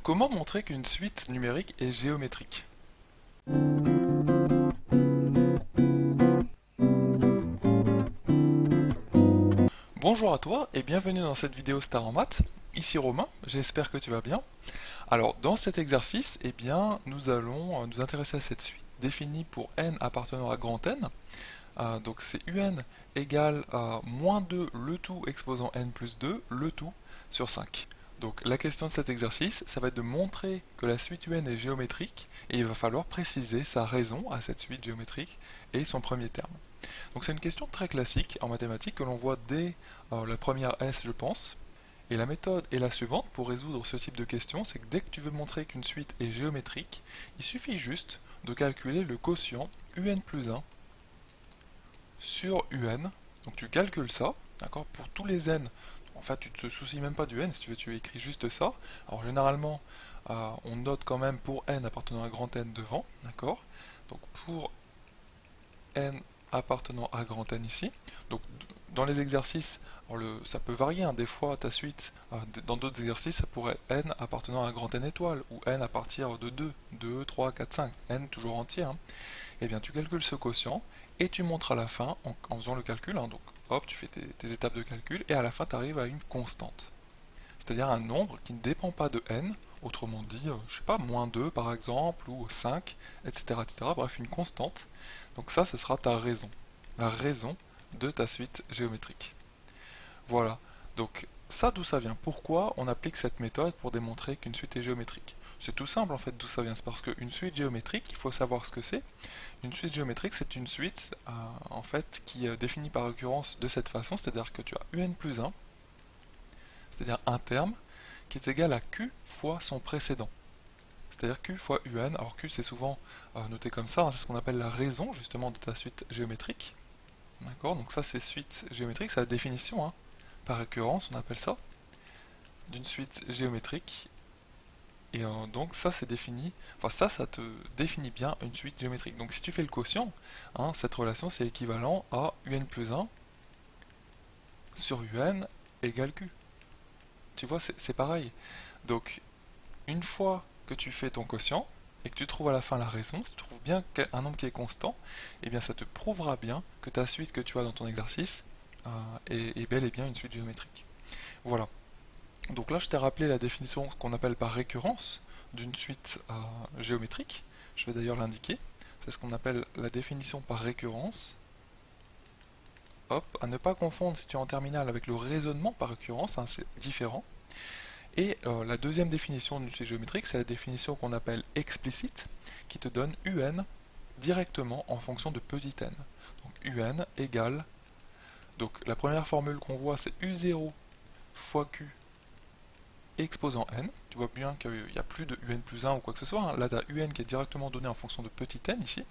Comment montrer qu'une suite numérique est géométrique? Bonjour à toi et bienvenue dans cette vidéo Star en maths. Ici Romain, j'espère que tu vas bien. Alors dans cet exercice, nous allons nous intéresser à cette suite définie pour n appartenant à grand N. Donc c'est un égale à moins 2 le tout exposant n plus 2 le tout sur 5. Donc la question de cet exercice, ça va être de montrer que la suite un est géométrique et il va falloir préciser sa raison à cette suite géométrique et son premier terme. Donc c'est une question très classique en mathématiques que l'on voit dès la première S je pense. Et la méthode est la suivante pour résoudre ce type de question, c'est que dès que tu veux montrer qu'une suite est géométrique, il suffit juste de calculer le quotient un plus 1 sur un. Donc tu calcules ça, d'accord, pour tous les n. En fait, tu te soucies même pas du n, si tu veux, tu écris juste ça. Alors généralement, on note quand même pour n appartenant à grand N devant, d'accord. Donc pour n appartenant à grand N ici. Donc dans les exercices, ça peut varier, hein. Des fois ta suite, dans d'autres exercices, ça pourrait être n appartenant à grand N étoile, ou n à partir de 2, 3, 4, 5, n toujours entier, hein. Eh bien tu calcules ce quotient, et tu montres à la fin, en faisant le calcul, hein. Donc hop, tu fais tes étapes de calcul, et à la fin tu arrives à une constante. C'est-à-dire un nombre qui ne dépend pas de n, autrement dit, je sais pas, moins 2 par exemple, ou 5, etc., etc. Bref, une constante. Donc ça, ce sera ta raison. La raison de ta suite géométrique. Voilà. Donc ça, d'où ça vient? Pourquoi on applique cette méthode pour démontrer qu'une suite est géométrique? C'est tout simple en fait d'où ça vient. C'est parce qu'une suite géométrique, il faut savoir ce que c'est. Une suite géométrique, c'est une suite en fait qui est définie par récurrence de cette façon, c'est-à-dire que tu as un plus 1, c'est-à-dire un terme, qui est égal à q fois son précédent. C'est-à-dire q fois un. Alors q c'est souvent noté comme ça, hein, c'est ce qu'on appelle la raison justement de ta suite géométrique. D'accord? Donc ça c'est suite géométrique, c'est la définition, hein. Par récurrence on appelle ça, d'une suite géométrique. Et donc ça c'est défini, enfin ça te définit bien une suite géométrique. Donc si tu fais le quotient, hein, cette relation c'est équivalent à un plus 1 sur un égale q. Tu vois, c'est pareil. Donc une fois que tu fais ton quotient, et que tu trouves à la fin la raison, si tu trouves bien un nombre qui est constant, eh bien ça te prouvera bien que ta suite que tu as dans ton exercice est bel et bien une suite géométrique. Voilà. Donc là je t'ai rappelé la définition qu'on appelle par récurrence d'une suite géométrique. Je vais d'ailleurs l'indiquer. C'est ce qu'on appelle la définition par récurrence. Hop, à ne pas confondre si tu es en terminale avec le raisonnement par récurrence, hein, c'est différent. Et la deuxième définition d'une suite géométrique, c'est la définition qu'on appelle explicite, qui te donne un directement en fonction de petit n. Donc un égale, donc la première formule qu'on voit c'est u0 fois q exposant n. Tu vois bien qu'il n'y a plus de un plus 1 ou quoi que ce soit, hein. Là tu as un qui est directement donné en fonction de petit n ici.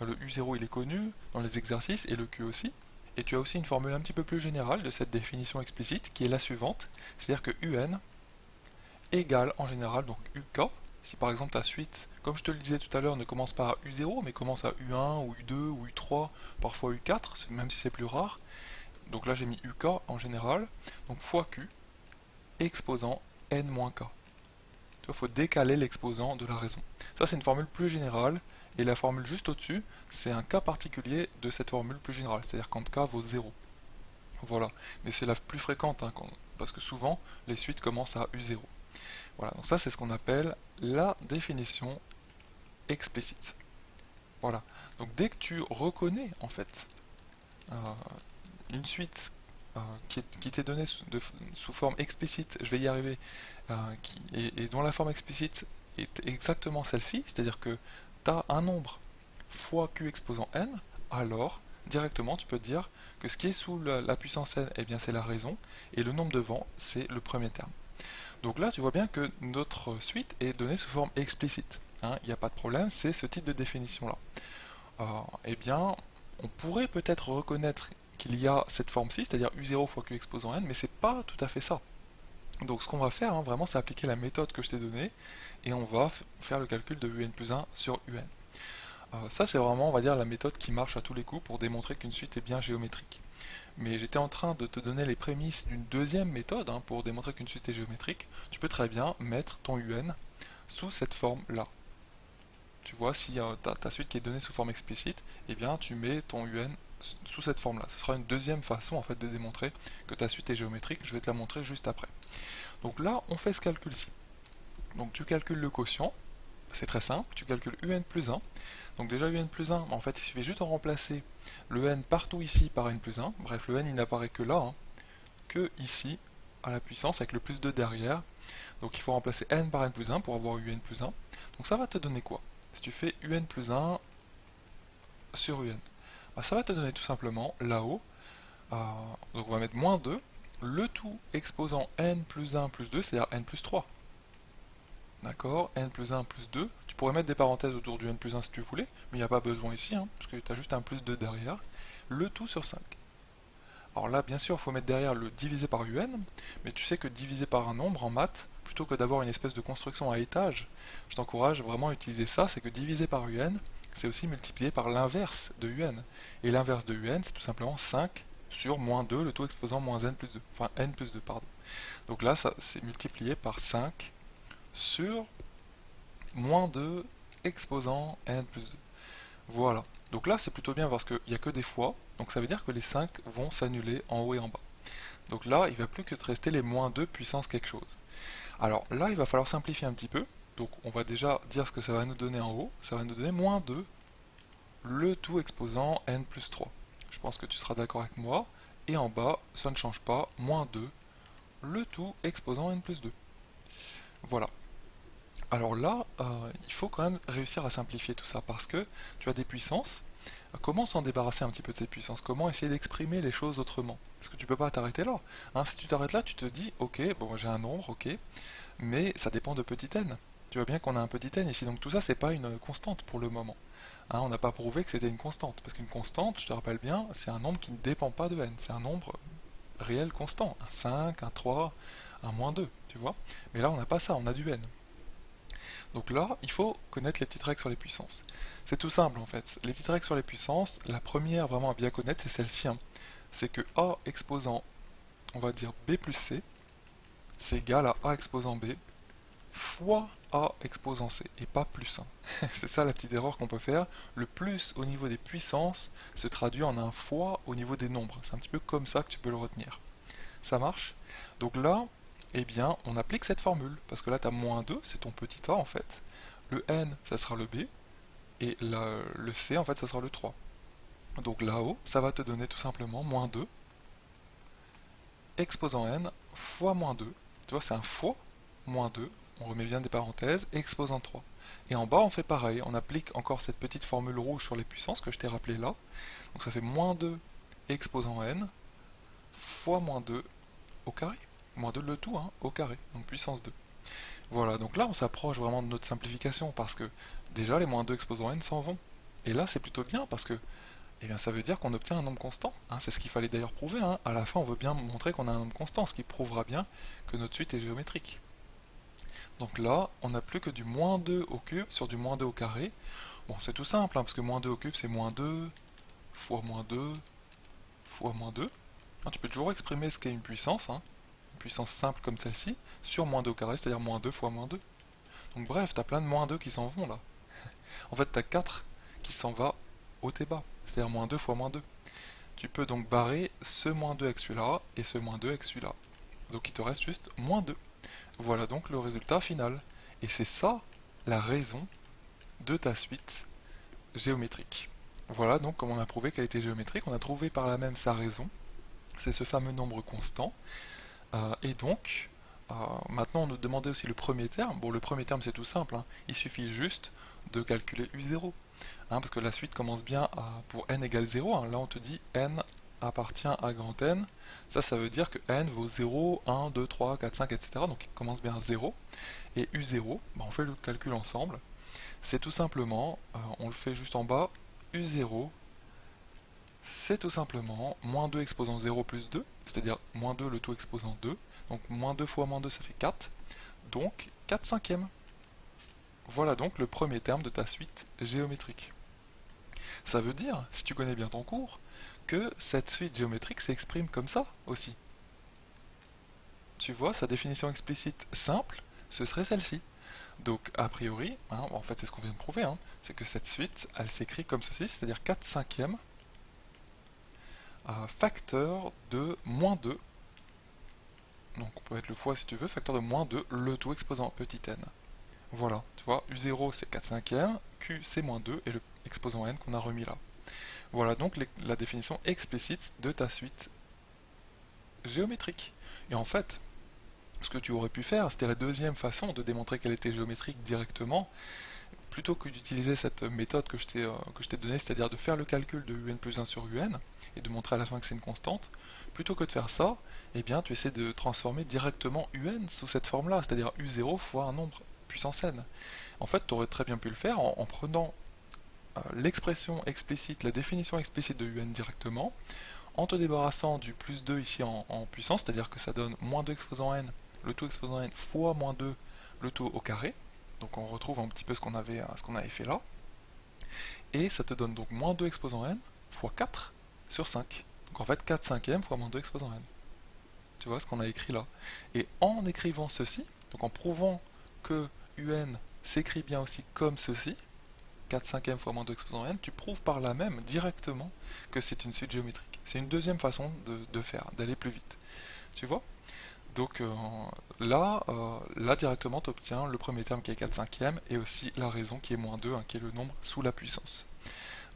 Le u0 il est connu dans les exercices et le q aussi. Et tu as aussi une formule un petit peu plus générale de cette définition explicite qui est la suivante, c'est-à-dire que un égale en général donc UK. Si par exemple ta suite, comme je te le disais tout à l'heure, ne commence pas à U0, mais commence à U1 ou U2 ou U3, parfois U4, même si c'est plus rare. Donc là j'ai mis UK en général, donc fois Q, exposant n-k. Il faut décaler l'exposant de la raison. Ça c'est une formule plus générale, et la formule juste au-dessus, c'est un cas particulier de cette formule plus générale, c'est-à-dire quand k vaut 0. Voilà, mais c'est la plus fréquente, hein, parce que souvent les suites commencent à U0. Voilà, donc ça c'est ce qu'on appelle la définition explicite. Voilà, donc dès que tu reconnais en fait euh, une suite qui t'est donnée sous forme explicite, je vais y arriver, et dont la forme explicite est exactement celle-ci, c'est-à-dire que tu as un nombre fois q exposant n, alors directement tu peux dire que ce qui est sous la puissance n, eh bien c'est la raison, et le nombre devant c'est le premier terme. Donc là, tu vois bien que notre suite est donnée sous forme explicite, hein. Il n'y a pas de problème, c'est ce type de définition-là. Eh bien, on pourrait peut-être reconnaître qu'il y a cette forme-ci, c'est-à-dire u0 fois q exposant n, mais c'est pas tout à fait ça. Donc ce qu'on va faire, hein, vraiment, c'est appliquer la méthode que je t'ai donnée, et on va faire le calcul de un plus 1 sur un. Ça, c'est vraiment, on va dire, la méthode qui marche à tous les coups pour démontrer qu'une suite est bien géométrique. Mais j'étais en train de te donner les prémices d'une deuxième méthode hein, pour démontrer qu'une suite est géométrique. Tu peux très bien mettre ton UN sous cette forme-là. Tu vois, si tu as ta suite qui est donnée sous forme explicite, eh bien tu mets ton UN sous cette forme-là. Ce sera une deuxième façon en fait de démontrer que ta suite est géométrique. Je vais te la montrer juste après. Donc là, on fait ce calcul-ci. Donc tu calcules le quotient. C'est très simple, tu calcules UN plus 1. Donc déjà UN plus 1, en fait il suffit juste de remplacer le N partout ici par N plus 1. Bref, le N il n'apparaît que là, hein, que ici, à la puissance, avec le plus 2 derrière. Donc il faut remplacer N par N plus 1 pour avoir UN plus 1. Donc ça va te donner quoi? Si tu fais UN plus 1 sur UN, bah, ça va te donner tout simplement là-haut, donc on va mettre moins 2, le tout exposant N plus 1 plus 2, c'est-à-dire N plus 3. D'accord, n plus 1 plus 2. Tu pourrais mettre des parenthèses autour du n plus 1 si tu voulais, mais il n'y a pas besoin ici, hein, parce que tu as juste un plus 2 derrière. Le tout sur 5. Alors là, bien sûr, il faut mettre derrière le divisé par un, mais tu sais que diviser par un nombre en maths, plutôt que d'avoir une espèce de construction à étage, je t'encourage vraiment à utiliser ça, c'est que diviser par un, c'est aussi multiplier par l'inverse de un. Et l'inverse de un, c'est tout simplement 5 sur moins 2, le tout exposant moins n plus 2. Enfin, n plus 2, pardon. Donc là, ça c'est multiplié par 5 sur moins 2 exposant n plus 2. Voilà. Donc là, c'est plutôt bien parce qu'il n'y a que des fois, donc ça veut dire que les 5 vont s'annuler en haut et en bas. Donc là, il ne va plus que te rester les moins 2 puissance quelque chose. Alors là, il va falloir simplifier un petit peu. Donc on va déjà dire ce que ça va nous donner en haut. Ça va nous donner moins 2, le tout exposant n plus 3. Je pense que tu seras d'accord avec moi. Et en bas, ça ne change pas, moins 2, le tout exposant n plus 2. Voilà. Alors là, il faut quand même réussir à simplifier tout ça parce que tu as des puissances. Comment s'en débarrasser un petit peu de ces puissances? Comment essayer d'exprimer les choses autrement? Parce que tu peux pas t'arrêter là. Hein, si tu t'arrêtes là, tu te dis, ok, bon j'ai un nombre, ok, mais ça dépend de petit n. Tu vois bien qu'on a un petit n ici, donc tout ça c'est pas une constante pour le moment. Hein, on n'a pas prouvé que c'était une constante, parce qu'une constante, je te rappelle bien, c'est un nombre qui ne dépend pas de n, c'est un nombre réel constant, un 5, un 3, un moins 2, tu vois. Mais là on n'a pas ça, on a du n. Donc là, il faut connaître les petites règles sur les puissances. C'est tout simple en fait. Les petites règles sur les puissances, la première vraiment à bien connaître, c'est celle-ci. Hein. C'est que A exposant, on va dire B plus C, c'est égal à A exposant B fois A exposant C, et pas plus. Hein. C'est ça la petite erreur qu'on peut faire. Le plus au niveau des puissances se traduit en un fois au niveau des nombres. C'est un petit peu comme ça que tu peux le retenir. Ça marche? Donc là, eh bien, on applique cette formule, parce que là, tu as moins 2, c'est ton petit a en fait. Le n, ça sera le b, et le c, en fait, ça sera le 3. Donc là-haut, ça va te donner tout simplement moins 2, exposant n, fois moins 2. Tu vois, c'est un fois moins 2, on remet bien des parenthèses, exposant 3. Et en bas, on fait pareil, on applique encore cette petite formule rouge sur les puissances que je t'ai rappelé là. Donc ça fait moins 2 exposant n, fois moins 2 au carré. Moins 2 le tout, hein, au carré, donc puissance 2. Voilà, donc là on s'approche vraiment de notre simplification parce que déjà les moins 2 exposants n s'en vont. Et là c'est plutôt bien parce que eh bien, ça veut dire qu'on obtient un nombre constant. Hein, c'est ce qu'il fallait d'ailleurs prouver. Hein. À la fin on veut bien montrer qu'on a un nombre constant, ce qui prouvera bien que notre suite est géométrique. Donc là on n'a plus que du moins 2 au cube sur du moins 2 au carré. Bon c'est tout simple, hein, parce que moins 2 au cube c'est moins 2 fois moins 2 fois moins 2. Hein, tu peux toujours exprimer ce qu'est une puissance. Hein, puissance simple comme celle-ci, sur moins 2 au carré, c'est-à-dire moins 2 fois moins 2. Donc bref, tu as plein de moins 2 qui s'en vont là. En fait, tu as 4 qui s'en va au T bas, c'est-à-dire moins 2 fois moins 2. Tu peux donc barrer ce moins 2 avec celui-là et ce moins 2 avec celui-là. Donc il te reste juste moins 2. Voilà donc le résultat final. Et c'est ça la raison de ta suite géométrique. Voilà donc comme on a prouvé qu'elle était géométrique, on a trouvé par là même sa raison. C'est ce fameux nombre constant. Et donc, maintenant on nous demandait aussi le premier terme. Bon, le premier terme c'est tout simple, hein. Il suffit juste de calculer U0. Hein, parce que la suite commence bien pour n égale 0. Hein. Là on te dit n appartient à grand N. Ça veut dire que n vaut 0, 1, 2, 3, 4, 5, etc. Donc il commence bien à 0. Et U0, on fait le calcul ensemble. C'est tout simplement, on le fait juste en bas, U0, c'est tout simplement moins 2 exposant 0 plus 2, c'est-à-dire moins 2 le tout exposant 2, donc moins 2 fois moins 2 ça fait 4, donc 4 cinquièmes. Voilà donc le premier terme de ta suite géométrique. Ça veut dire, si tu connais bien ton cours, que cette suite géométrique s'exprime comme ça aussi. Tu vois, sa définition explicite simple, ce serait celle-ci. Donc, a priori, hein, en fait c'est ce qu'on vient de prouver, hein, c'est que cette suite, elle s'écrit comme ceci, c'est-à-dire 4 cinquièmes facteur de moins 2. Donc on peut mettre le fois si tu veux, facteur de moins 2, le tout exposant petit n. Voilà, tu vois, U0 c'est 4 cinquièmes, Q c'est moins 2 et le exposant n qu'on a remis là. Voilà donc la définition explicite de ta suite géométrique. Et en fait, ce que tu aurais pu faire, c'était la deuxième façon de démontrer qu'elle était géométrique directement, plutôt que d'utiliser cette méthode que je t'ai donnée, c'est-à-dire de faire le calcul de un plus 1 sur un, et de montrer à la fin que c'est une constante, plutôt que de faire ça, eh bien tu essaies de transformer directement un sous cette forme-là, c'est-à-dire u0 fois un nombre puissance n. En fait, tu aurais très bien pu le faire en prenant l'expression explicite, la définition explicite de un directement, en te débarrassant du plus 2 ici en puissance, c'est-à-dire que ça donne moins 2 exposant n, le tout exposant n fois moins 2, le tout au carré. Donc on retrouve un petit peu ce qu'on avait fait là. Et ça te donne donc moins 2 exposant n fois 4 sur 5. Donc en fait 4 cinquièmes fois moins 2 exposant n. Tu vois ce qu'on a écrit là. Et en écrivant ceci, donc en prouvant que un s'écrit bien aussi comme ceci, 4 cinquièmes fois moins 2 exposant n, tu prouves par là même directement que c'est une suite géométrique. C'est une deuxième façon de faire, d'aller plus vite. Tu vois? Donc là directement tu obtiens le premier terme qui est 4 cinquièmes et aussi la raison qui est moins 2, hein, qui est le nombre sous la puissance.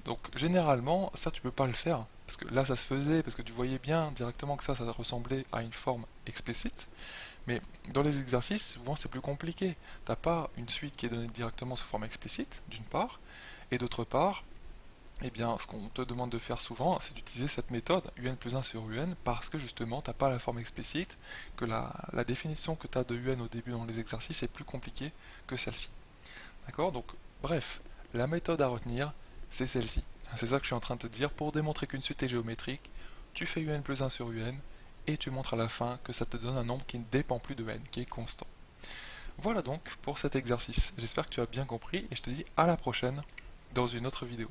Donc généralement, ça tu peux pas le faire, parce que là ça se faisait, parce que tu voyais bien directement que ça ressemblait à une forme explicite, mais dans les exercices, souvent c'est plus compliqué. T'as pas une suite qui est donnée directement sous forme explicite, d'une part, et d'autre part, eh bien, ce qu'on te demande de faire souvent, c'est d'utiliser cette méthode, un plus 1 sur un, parce que justement, tu n'as pas la forme explicite, que la définition que tu as de un au début dans les exercices est plus compliquée que celle-ci. D'accord? Donc, bref, la méthode à retenir, c'est celle-ci. C'est ça que je suis en train de te dire. Pour démontrer qu'une suite est géométrique, tu fais un plus 1 sur un, et tu montres à la fin que ça te donne un nombre qui ne dépend plus de n, qui est constant. Voilà donc pour cet exercice. J'espère que tu as bien compris, et je te dis à la prochaine dans une autre vidéo.